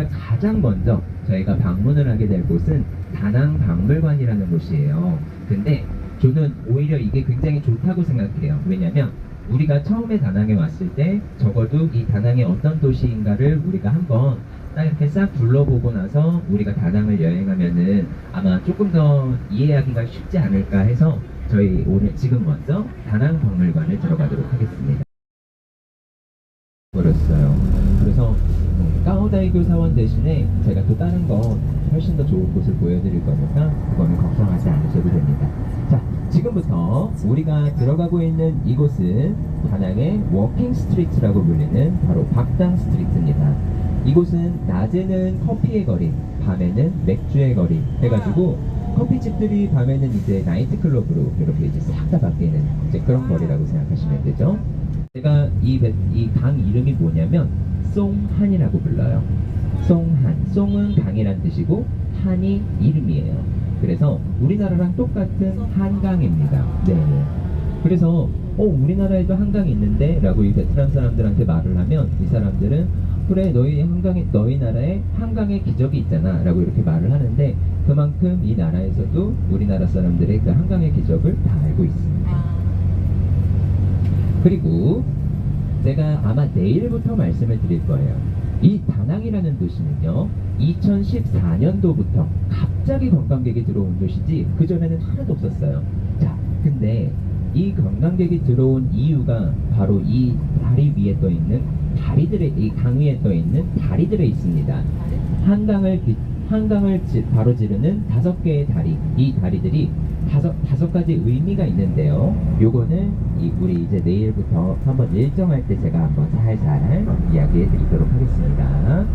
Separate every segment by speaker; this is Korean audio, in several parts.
Speaker 1: 일단 가장 먼저 저희가 방문을 하게 될 곳은 다낭 박물관이라는 곳이에요. 근데 저는 오히려 이게 굉장히 좋다고 생각해요. 왜냐면 우리가 처음에 다낭에 왔을 때 적어도 이 다낭이 어떤 도시인가를 우리가 한번 딱 이렇게 싹 둘러보고 나서 우리가 다낭을 여행하면은 아마 조금 더 이해하기가 쉽지 않을까 해서 저희 오늘 지금 먼저 다낭 박물관을 들어가도록 하겠습니다. 버렸어요. 그래서 까오다이교 사원 대신에 제가 또 다른 거 훨씬 더 좋은 곳을 보여드릴 거니까 그거는 걱정하지 않으셔도 됩니다. 자, 지금부터 우리가 들어가고 있는 이곳은 다낭의 워킹 스트리트라고 불리는 바로 박당 스트리트입니다. 이곳은 낮에는 커피의 거리, 밤에는 맥주의 거리 해가지고 커피집들이 밤에는 이제 나이트클럽으로 이렇게 이제 싹 다 바뀌는 이제 그런 거리라고 생각하시면 되죠. 제가 이 강 이름이 뭐냐면 송한이라고 불러요. 송한. 송은 강이란 뜻이고 한이 이름이에요. 그래서 우리나라랑 똑같은 한강입니다. 네. 그래서 우리나라에도 한강이 있는데 라고 이 베트남 사람들한테 말을 하면 이 사람들은 그래 너희 나라에 한강의 기적이 있잖아 라고 이렇게 말을 하는데 그만큼 이 나라에서도 우리나라 사람들의 그 한강의 기적을 다 알고 있습니다. 그리고 제가 아마 내일부터 말씀을 드릴 거예요. 이 다낭이라는 도시는요 2014년도부터 갑자기 관광객이 들어온 도시지 그전에는 하나도 없었어요. 자, 근데 이 관광객이 들어온 이유가 바로 이 다리 위에 떠 있는 이 강 위에 떠 있는 다리들에 있습니다. 한강을 가로지르는 5개의 다리, 이 다리들이 다섯 가지 의미가 있는데요. 요거는 우리 이제 내일부터 한번 일정할 때 제가 한번 살살 이야기해 드리도록 하겠습니다.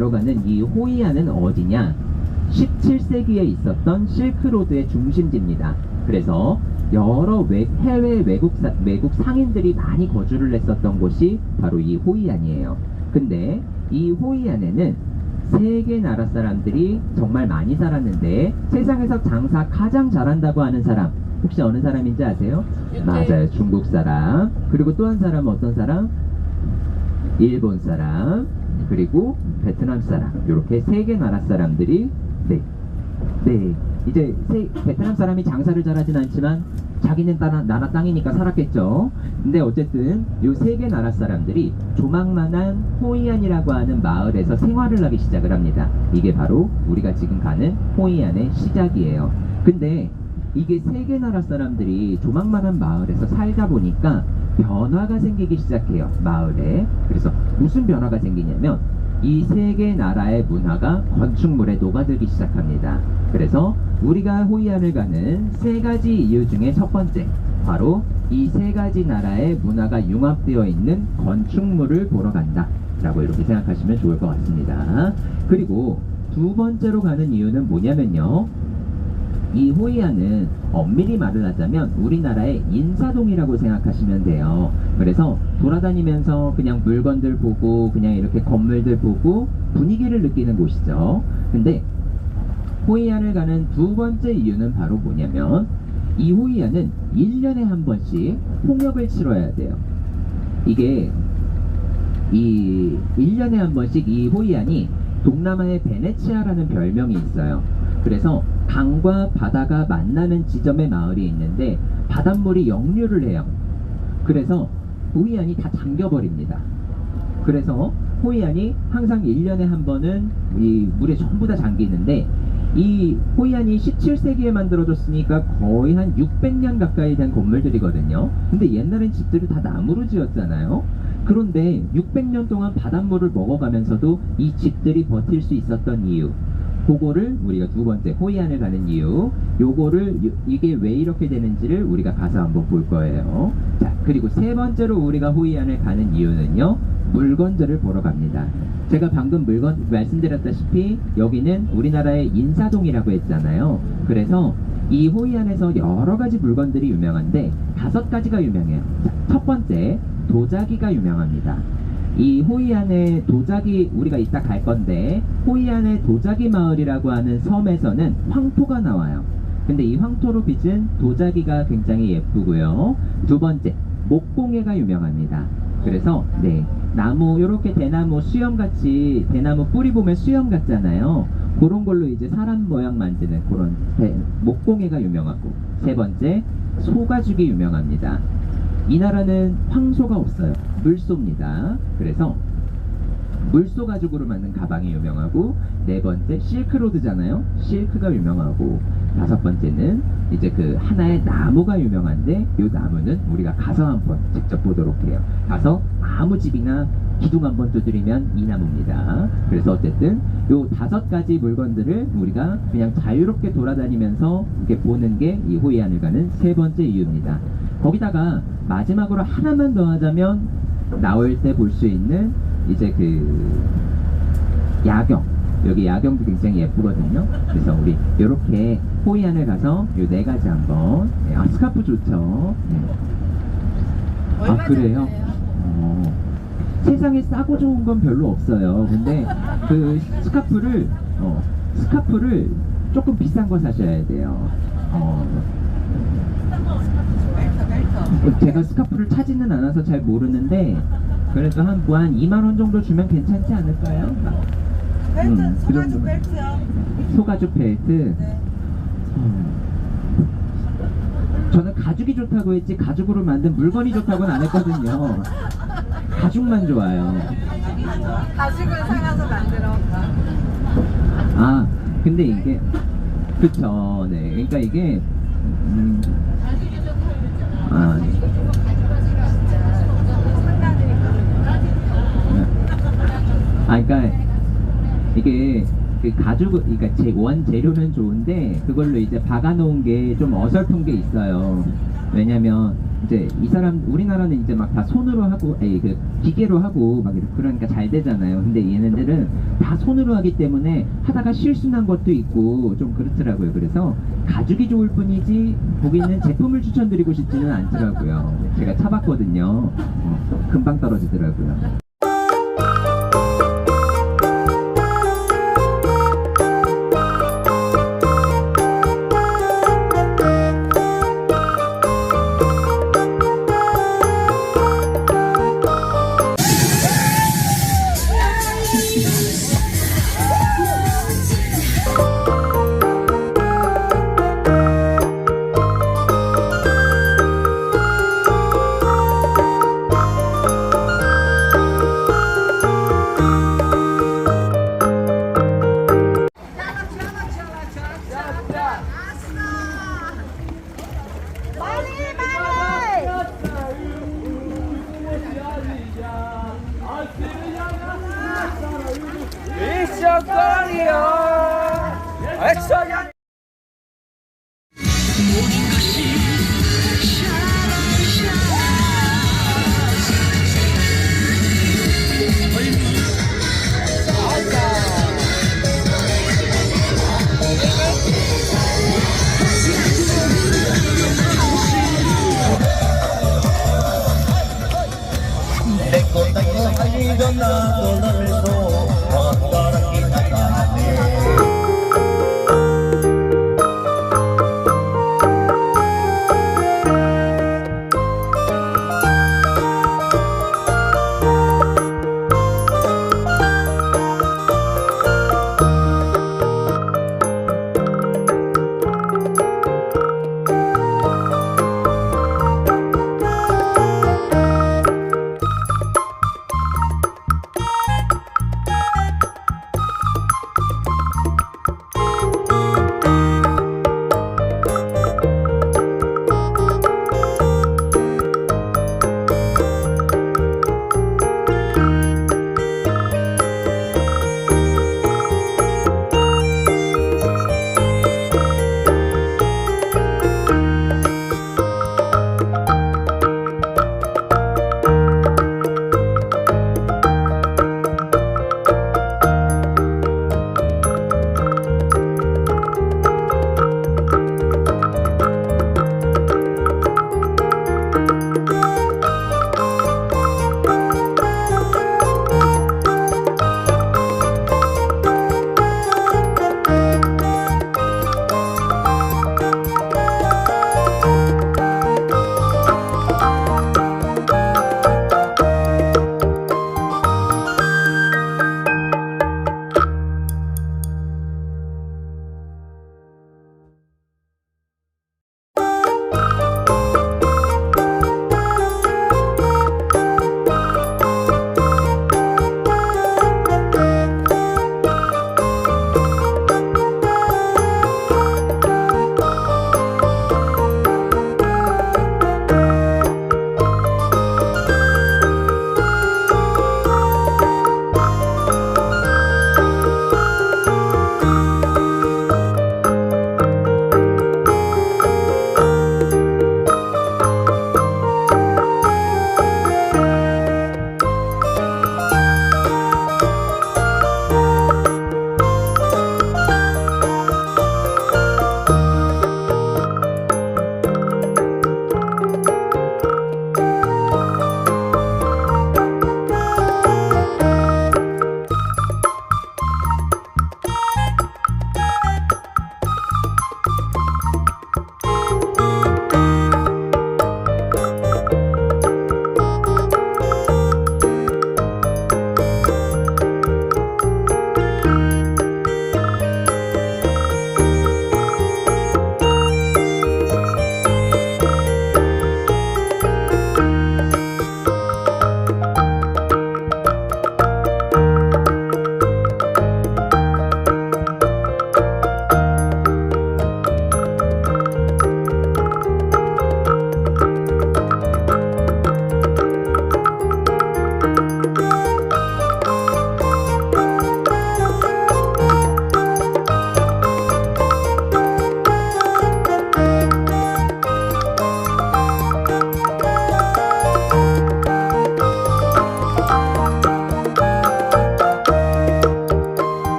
Speaker 1: 들어가는 이 호이안은 어디냐? 17세기에 있었던 실크로드의 중심지입니다. 그래서 여러 해외 외국 상인들이 많이 거주를 했었던 곳이 바로 이 호이안이에요. 근데 이 호이안에는 세 개 나라 사람들이 정말 많이 살았는데 세상에서 장사 가장 잘한다고 하는 사람 혹시 어느 사람인지 아세요? 맞아요. 중국 사람. 그리고 또 한 사람은 어떤 사람? 일본 사람. 그리고 베트남 사람. 이렇게 세 개 나라 사람들이 이제 베트남 사람이 장사를 잘하진 않지만 자기는 나라 땅이니까 살았겠죠. 근데 어쨌든 요 세 개 나라 사람들이 조망만한 호이안이라고 하는 마을에서 생활을 하기 시작을 합니다. 이게 바로 우리가 지금 가는 호이안의 시작이에요. 근데 이게 세 개 나라 사람들이 조망만한 마을에서 살다 보니까 변화가 생기기 시작해요. 마을에. 그래서 무슨 변화가 생기냐면 이 세 개 나라의 문화가 건축물에 녹아들기 시작합니다. 그래서 우리가 호이안을 가는 세 가지 이유 중에 첫 번째, 바로 이 세 가지 나라의 문화가 융합되어 있는 건축물을 보러 간다 라고 이렇게 생각하시면 좋을 것 같습니다. 그리고 두 번째로 가는 이유는 뭐냐면요, 이 호이안은 엄밀히 말을 하자면 우리나라의 인사동이라고 생각하시면 돼요. 그래서 돌아다니면서 그냥 물건들 보고 그냥 이렇게 건물들 보고 분위기를 느끼는 곳이죠. 근데 호이안을 가는 두 번째 이유는 바로 뭐냐면 이 호이안은 1년에 한 번씩 홍역을 치러야 돼요. 이게 이 1년에 한 번씩 이 호이안이 동남아의 베네치아라는 별명이 있어요. 그래서 강과 바다가 만나는 지점의 마을이 있는데 바닷물이 역류를 해요. 그래서 호이안이 다 잠겨버립니다. 그래서 호이안이 항상 1년에 한 번은 이 물에 전부 다 잠기는데 이 호이안이 17세기에 만들어졌으니까 거의 한 600년 가까이 된 건물들이거든요. 근데 옛날엔 집들을 다 나무로 지었잖아요. 그런데 600년 동안 바닷물을 먹어가면서도 이 집들이 버틸 수 있었던 이유, 그거를 우리가 두 번째 호이안을 가는 이유, 요거를 이게 왜 이렇게 되는지를 우리가 가서 한번 볼 거예요. 자, 그리고 세 번째로 우리가 호이안을 가는 이유는요, 물건들을 보러 갑니다. 제가 방금 말씀드렸다시피 여기는 우리나라의 인사동이라고 했잖아요. 그래서 이 호이안에서 여러 가지 물건들이 유명한데 5가지가 유명해요. 자, 첫 번째, 도자기가 유명합니다. 이 호이안의 도자기, 우리가 이따 갈 건데 호이안의 도자기 마을이라고 하는 섬에서는 황토가 나와요. 근데 이 황토로 빚은 도자기가 굉장히 예쁘고요. 두 번째, 목공예가 유명합니다. 그래서 나무, 요렇게 대나무 수염같이, 대나무 뿌리 보면 수염 같잖아요. 그런 걸로 이제 사람 모양 만드는 그런 목공예가 유명하고, 세 번째, 소가죽이 유명합니다. 이 나라는 황소가 없어요. 물소입니다. 그래서 물소 가죽으로 만든 가방이 유명하고, 네 번째 실크로드잖아요. 실크가 유명하고, 다섯 번째는 이제 그 하나의 나무가 유명한데 이 나무는 우리가 가서 한번 직접 보도록 해요. 가서 아무 집이나 기둥 한번 두드리면 이 나무입니다. 그래서 어쨌든 요 5가지 물건들을 우리가 그냥 자유롭게 돌아다니면서 이렇게 보는 게 이 호이안을 가는 세 번째 이유입니다. 거기다가 마지막으로 하나만 더 하자면 나올 때 볼 수 있는 이제 그 야경, 여기 야경도 굉장히 예쁘거든요. 그래서 우리 이렇게 호이안을 가서 요 4가지 한번, 스카프 좋죠. 아, 그래요? 세상에 싸고 좋은 건 별로 없어요. 근데 그 스카프를 조금 비싼 거 사셔야 돼요. 제가 스카프를 차지는 않아서 잘 모르는데 그래도 한 2만원 정도 주면 괜찮지 않을까요?
Speaker 2: 벨트, 소가죽 벨트요.
Speaker 1: 소가죽 벨트?
Speaker 2: 네.
Speaker 1: 저는 가죽이 좋다고 했지 가죽으로 만든 물건이 좋다고는 안 했거든요. 가죽만 좋아요.
Speaker 2: 가죽을 사가서 만들어.
Speaker 1: 아, 근데 이게 그쵸. 네, 그러니까 이게 그러니까 이게 그 가죽, 그러니까 원재료는 좋은데 그걸로 이제 박아놓은 게 좀 어설픈 게 있어요. 왜냐면 이제 이 사람 우리나라는 이제 막 다 손으로 하고 그 기계로 하고 막 이렇게 그러니까 잘 되잖아요. 근데 얘네들은 다 손으로 하기 때문에 하다가 실수난 것도 있고 좀 그렇더라고요. 그래서 가죽이 좋을 뿐이지 거기는 제품을 추천드리고 싶지는 않더라고요. 제가 차봤거든요. 금방 떨어지더라고요.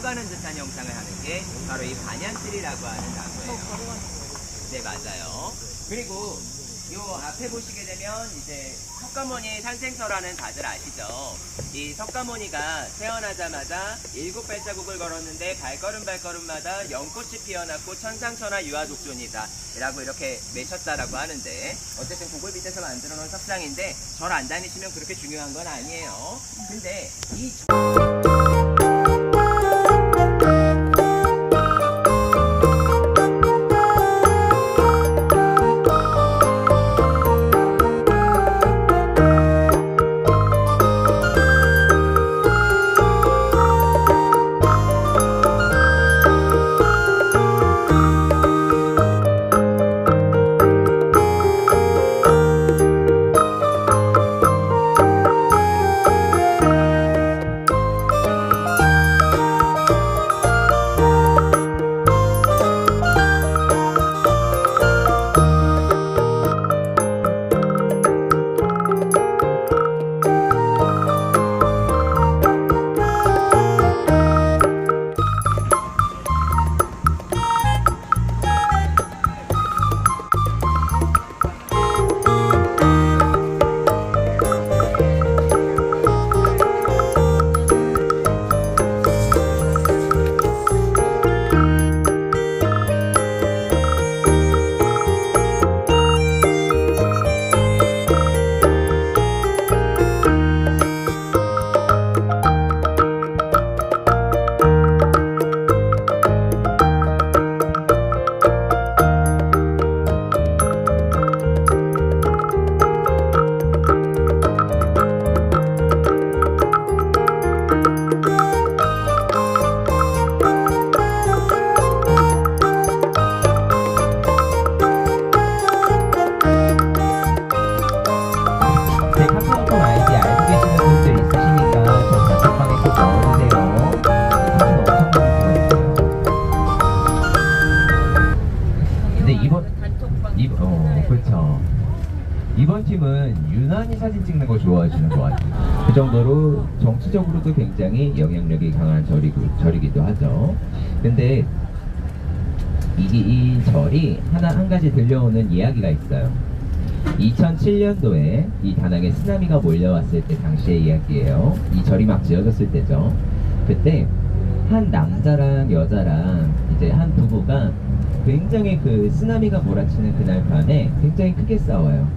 Speaker 3: 가는 듯한 형상을 하는 게 바로 이 반얀뜰이라고 하는 나무예요. 네, 맞아요. 그리고 요 앞에 보시게 되면 이제 석가모니 산생서라는 다들 아시죠? 이 석가모니가 태어나자마자 7발자국을 걸었는데 발걸음마다 연꽃이 피어났고 천상천하 유아독존이다 라고 이렇게 매셨다라고 하는데, 어쨌든 그걸 밑에서 만들어 놓은 석상인데 절 안 다니시면 그렇게 중요한 건 아니에요. 근데 이
Speaker 1: 제 카카오톡 아이디 알고 계시는 분들 있으시니까 저 단톡방에 꼭 넣어주세요. 사실 엄청 많이 들어있어요. 근데 그렇죠. 이번 팀은 유난히 사진 찍는 걸 좋아하시는 것 같아요. 그 정도로 정치적으로도 굉장히 영향력이 강한 절이기도 하죠. 근데 이 절이 한 가지 들려오는 이야기가 있어요. 2007년도에 이 다낭에 쓰나미가 몰려왔을 때 당시의 이야기예요. 이 절이 막 지어졌을 때죠. 그때 한 남자랑 여자랑 이제 한 부부가 굉장히 그 쓰나미가 몰아치는 그날 밤에 굉장히 크게 싸워요.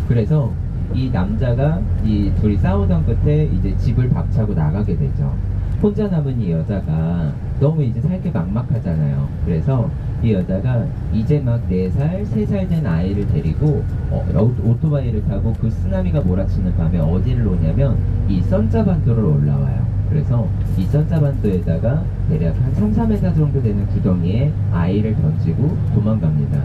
Speaker 1: 그래서 이 남자가 이 둘이 싸우던 끝에 이제 집을 박차고 나가게 되죠. 혼자 남은 이 여자가 너무 이제 살기 막막하잖아요. 그래서 이 여자가 이제 막 4살, 3살 된 아이를 데리고 오토바이를 타고 그 쓰나미가 몰아치는 밤에 어디를 오냐면 이 선자반도를 올라와요. 그래서 이 선자반도에다가 대략 한 3, 4m 정도 되는 구덩이에 아이를 던지고 도망갑니다.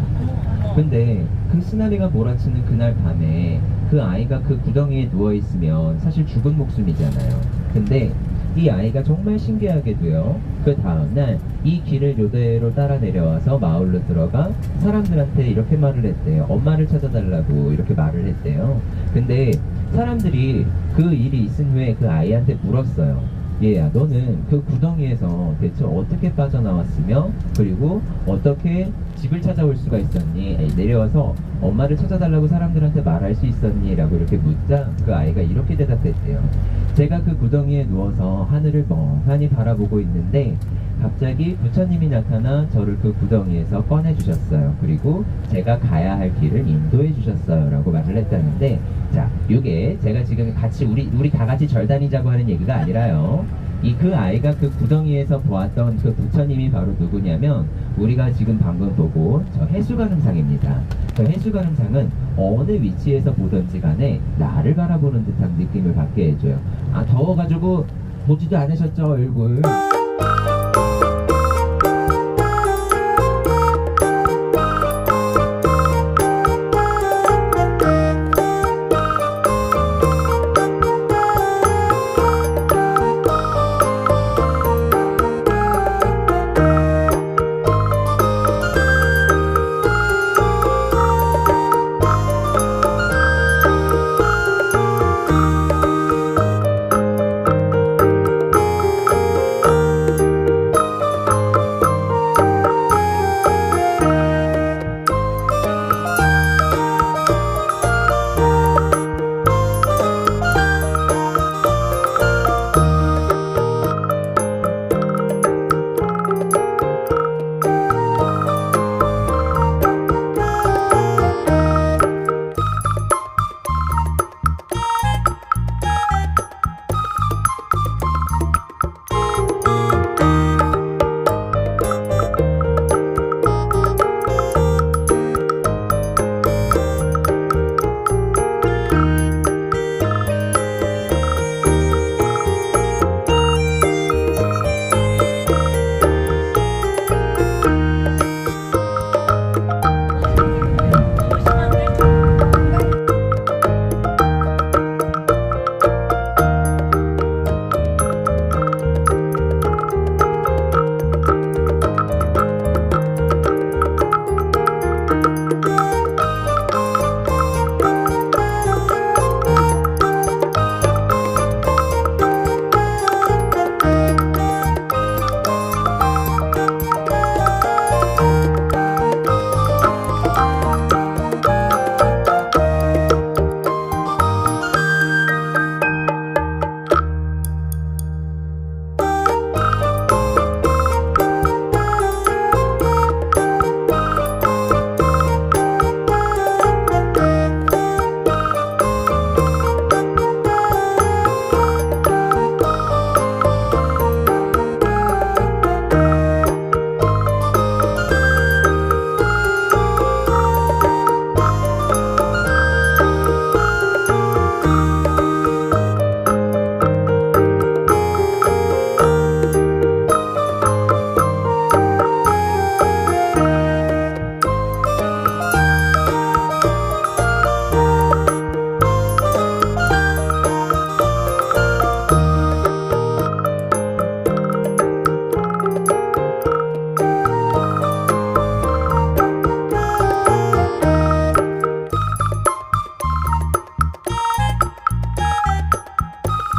Speaker 1: 근데 그 쓰나미가 몰아치는 그날 밤에 그 아이가 그 구덩이에 누워있으면 사실 죽은 목숨이잖아요. 근데 이 아이가 정말 신기하게도요, 그 다음날 이 길을 요대로 따라 내려와서 마을로 들어가 사람들한테 이렇게 말을 했대요. 엄마를 찾아달라고 이렇게 말을 했대요. 근데 사람들이 그 일이 있은 후에 그 아이한테 물었어요. 얘야, 너는 그 구덩이에서 대체 어떻게 빠져나왔으며 그리고 어떻게 집을 찾아올 수가 있었니? 내려와서 엄마를 찾아달라고 사람들한테 말할 수 있었니? 라고 이렇게 묻자 그 아이가 이렇게 대답했대요. 제가 그 구덩이에 누워서 하늘을 멍하니 바라보고 있는데 갑자기 부처님이 나타나 저를 그 구덩이에서 꺼내주셨어요. 그리고 제가 가야 할 길을 인도해 주셨어요. 라고 말을 했다는데, 자, 이게 제가 지금 같이 우리 다 같이 절 다니자고 하는 얘기가 아니라요. 그 아이가 그 구덩이에서 보았던 그 부처님이 바로 누구냐면 우리가 지금 방금 보고 저 해수가름상입니다. 저 해수가름상은 어느 위치에서 보든지 간에 나를 바라보는 듯한 느낌을 받게 해줘요. 아, 더워가지고 보지도 않으셨죠, 얼굴?